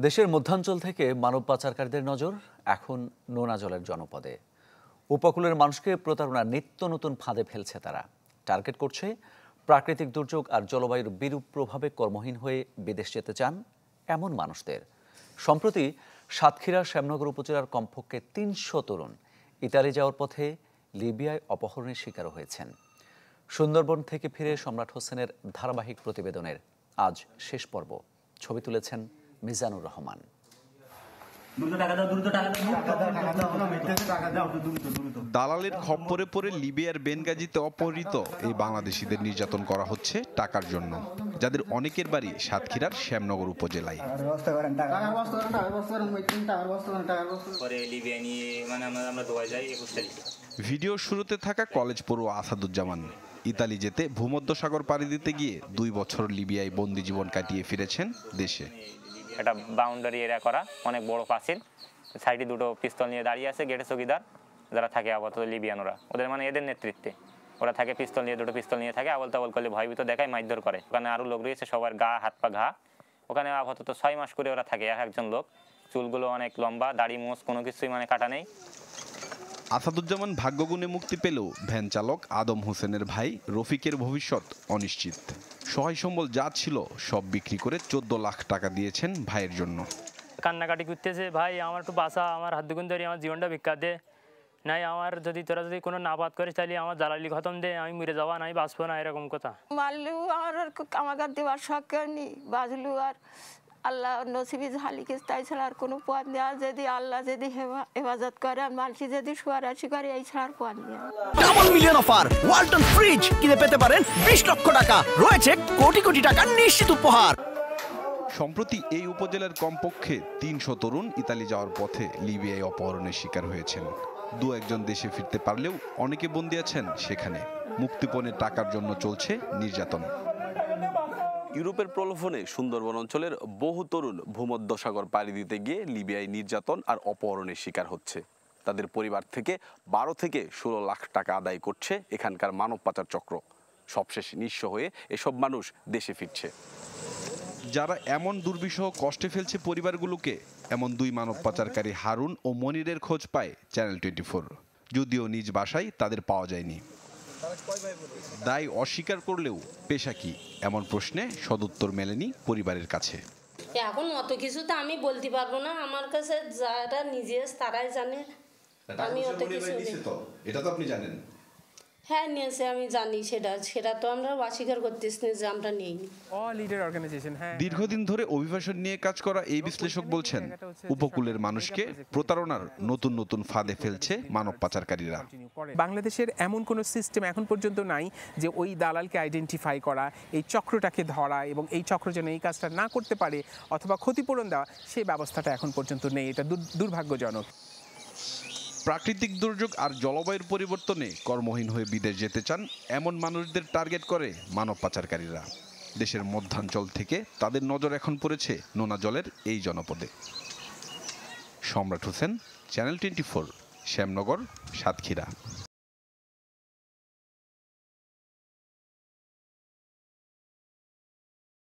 দেশের মধ্যাঞ্চল থেকে মানব পাচারকারীদের নজর এখন নোনা জলের জনপদে। উপকূলের মানুষকে প্রতারণার নিত্য নতুন ফাঁদে ফেলছে তারা। টার্গেট করছে প্রাকৃতিক দুর্যোগ আর জলবায়ুর বিরূপ প্রভাবে কর্মহীন হয়ে বিদেশ যেতে চান এমন মানুষদের। সম্প্রতি সাতক্ষীরার শ্যামনগর উপজেলার কমপক্ষে ৩০০ তরুণ ইতালি যাওয়ার পথে লিবিয়ায় অপহরণের শিকার হয়েছেন। সুন্দরবন থেকে ফিরে সম্রাট হোসেনের ধারাবাহিক প্রতিবেদনের আজ শেষ পর্ব। ছবি তুলেছেন মিজানুর রহমান। দালালের খপ্পরে পড়ে লিবিয়ার বেনগাজিতে অপহৃত এই বাংলাদেশিদের নির্যাতন করা হচ্ছে টাকার জন্য, যাদের অনেকের বাড়ি সাতক্ষীরার শ্যামনগর উপজেলায়। ভিডিও শুরুতে থাকা কলেজ পড়ুয়া আসাদুজ্জামান ইতালি যেতে ভূমধ্যসাগর পাড়ি দিতে গিয়ে 2 বছর লিবিয়ায় বন্দি জীবন কাটিয়ে ফিরেছেন দেশে। এটা বাউন্ডারি এরিয়া করা, অনেক বড় পাঁচিল, সাইডে 2টো পিস্তল নিয়ে দাঁড়িয়ে আছে গেটে চৌকিদার, যারা থাকে আপাতত লিবিয়ানরা, ওদের এদের নেতৃত্বে ওরা থাকে, পিস্তল নিয়ে 2টো পিস্তল নিয়ে থাকে, আবল তাবল করলে ভয়ভীত দেখায়, মারধর করে। ওখানে আরো লোক রয়েছে, সবার গা হাত পা ঘা। ওখানে আপাতত 6 মাস করে ওরা থাকে, একজন লোক, চুলগুলো অনেক লম্বা, দাড়ি মোচ কোনো কিছুই কাটা নেই। আসাদুজ্জামান ভাগ্যগুণে মুক্তি পেলেও ভ্যান চালক আদম হোসেনের ভাই রফিকের ভবিষ্যৎ অনিশ্চিত। সহায় সম্বল যা ছিল সব বিক্রি করে 14 লাখ টাকা দিয়েছেন ভাইয়ের জন্য। কান্নাকাটি করতেছে, ভাই আমার একটু বাঁচা, আমার হাত দুগুণ ধরে আমার জীবনটা ভিক্ষা দে, নাই আমার তোরা যদি কোনো নাপাত করিস তাহলে আমার জ্বালালি খতম দে, আমি মরে যাওয়া নাই, বাঁচবো না, এরকম কথা। মারলেও আমাকে দেওয়ার শখ করেনি, বাঁচলু আর আল্লাহ নসিবি ঝালিকে, তাই ছাড়া আর কোনো পথ নেই। যদি আল্লাহ যদি হেফাজত করে আর মানুষ যদি সুয়ারাশি করে, এই ছাড়ার পথ নেই। Double million offer Walton fridge কিনে পেতে পারেন 20 লক্ষ টাকা, রয়েছে কোটি কোটি টাকার নিশ্চিত উপহার। সম্প্রতি এই উপজেলার কমপক্ষে 300 তরুণ ইতালি যাওয়ার পথে লিবিয়ায় অপহরণের শিকার হয়েছেন। 2-1 দেশে ফিরতে পারলেও অনেকে বন্দী আছেন সেখানে। মুক্তিপণের টাকার জন্য চলছে নির্যাতন। ইউরোপের প্রলোভনে সুন্দরবন অঞ্চলের বহু তরুণ ভূমধ্যসাগর পাড়ি দিতে গিয়ে লিবিয়ায় নির্যাতন আর অপহরণের শিকার হচ্ছে। তাদের পরিবার থেকে 12 থেকে 16 লাখ টাকা আদায় করছে এখানকার মানব পাচার চক্র। সবশেষ নিঃস্ব হয়ে এসব মানুষ দেশে ফিরছে। যারা এমন দুর্বিষহ কষ্টে ফেলছে পরিবারগুলোকে, এমন 2 মানব পাচারকারী হারুন ও মনিরের খোঁজ পায় চ্যানেল 24। যদিও নিজ বাসায় তাদের পাওয়া যায়নি। দায় অস্বীকার করলেও পেশা কি, এমন প্রশ্নে সদুত্তর মেলেনি পরিবারের কাছে। এখন অত কিছু তো আমি বলতে পারবো না, আমার কাছে যারা নিজে তারাই জানে। আমি অত কিছু এটা তো আপনি জানেন। হ্যাঁ নিয়েছে, আমি জানি, সেটা তো আমরা অস্বীকার করতেছি না যে আমরা নেইনি। দীর্ঘদিন ধরে অভিবাসন নিয়ে কাজ করা এই বিশ্লেষক বলছেন, উপকূলের মানুষকে প্রতারণার নতুন নতুন ফাঁদে ফেলছে মানব পাচারকারীরা। বাংলাদেশের এমন কোনো সিস্টেম এখন পর্যন্ত নাই যে ওই দালালকে আইডেন্টিফাই করা, এই চক্রটাকে ধরা এবং এই চক্র যেন এই কাজটা না করতে পারে অথবা ক্ষতিপূরণ দেওয়া, সেই ব্যবস্থাটা এখন পর্যন্ত নেই। এটা দুর্ভাগ্যজনক। প্রাকৃতিক দুর্যোগ আর জলবায়ুর পরিবর্তনে কর্মহীন হয়ে বিদেশ যেতে চান এমন মানুষদের টার্গেট করে মানব পাচারকারীরা। দেশের মধ্যাঞ্চল থেকে তাদের নজর এখন পড়েছে নোনা জলের এই জনপদে। সম্রাট হোসেন, চ্যানেল 24, শ্যামনগর, সাতক্ষীরা।